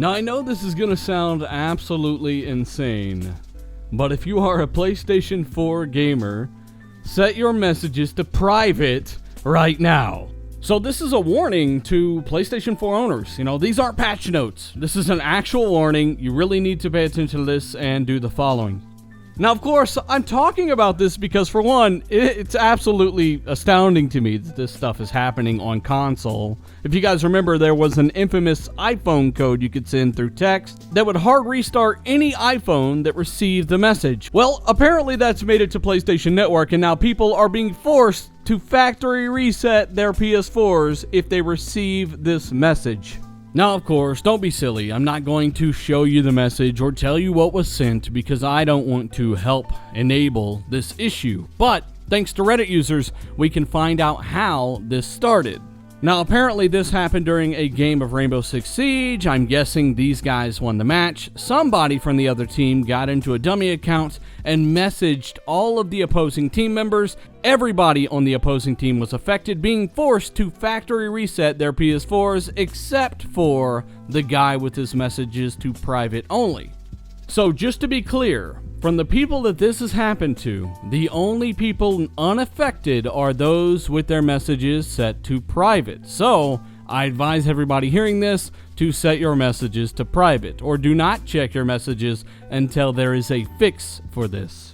Now I know this is gonna sound absolutely insane, but if you are a PlayStation 4 gamer, set your messages to private right now. So this is a warning to PlayStation 4 owners. These aren't patch notes. This is an actual warning. You really need to pay attention to this and do the following. Now, of course, I'm talking about this because, for one, it's absolutely astounding to me that this stuff is happening on console. If you guys remember, there was an infamous iPhone code you could send through text that would hard restart any iPhone that received the message. Well, apparently that's made it to PlayStation Network, and now people are being forced to factory reset their PS4s if they receive this message. Now, of course, don't be silly. I'm not going to show you the message or tell you what was sent because I don't want to help enable this issue. But thanks to Reddit users, we can find out how this started. Now, apparently this happened during a game of Rainbow Six Siege. I'm guessing these guys won the match. Somebody from the other team got into a dummy account and messaged all of the opposing team members. Everybody on the opposing team was affected, being forced to factory reset their PS4s, except for the guy with his messages to private only. So just to be clear, from the people that this has happened to, the only people unaffected are those with their messages set to private. So I advise everybody hearing this to set your messages to private, or do not check your messages until there is a fix for this.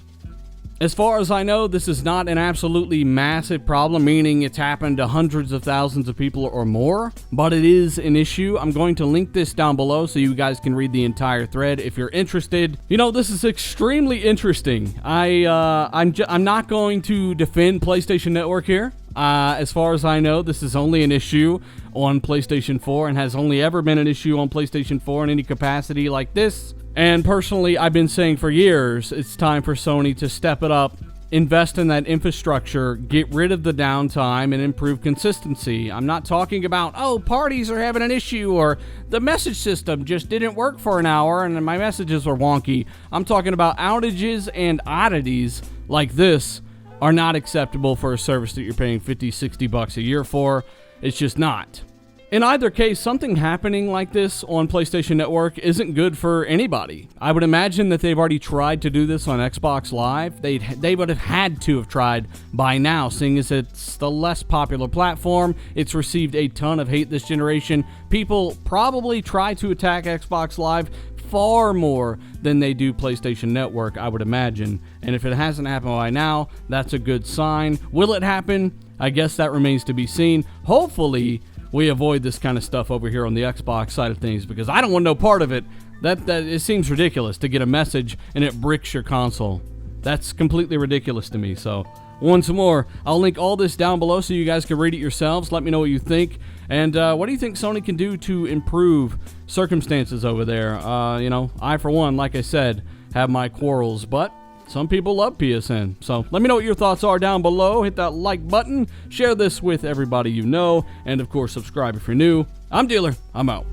As far as I know, this is not an absolutely massive problem, meaning it's happened to hundreds of thousands of people or more, but it is an issue. I'm going to link this down below so you guys can read the entire thread if you're interested. This is extremely interesting. I'm not going to defend PlayStation Network here. As far as I know, this is only an issue on PlayStation 4 and has only ever been an issue on PlayStation 4 in any capacity like this. And personally, I've been saying for years, it's time for Sony to step it up, invest in that infrastructure, get rid of the downtime, and improve consistency. I'm not talking about, parties are having an issue, or the message system just didn't work for an hour and my messages were wonky. I'm talking about outages and oddities like this are not acceptable for a service that you're paying $50-$60 a year for. It's just not. In either case, something happening like this on PlayStation Network isn't good for anybody. I would imagine that they've already tried to do this on Xbox Live. They would have had to have tried by now, seeing as it's the less popular platform. It's received a ton of hate this generation. People probably try to attack Xbox Live far more than they do PlayStation Network, I would imagine. And if it hasn't happened by now, that's a good sign. Will it happen? I guess that remains to be seen. Hopefully, we avoid this kind of stuff over here on the Xbox side of things, because I don't want no part of it. That it seems ridiculous to get a message and it bricks your console. That's completely ridiculous to me. So once more, I'll link all this down below so you guys can read it yourselves. Let me know what you think. And what do you think Sony can do to improve circumstances over there? I, for one, like I said, have my quarrels, but some people love PSN. So let me know what your thoughts are down below. Hit that like button, share this with everybody you know, and of course subscribe if you're new. I'm Dealer. I'm out.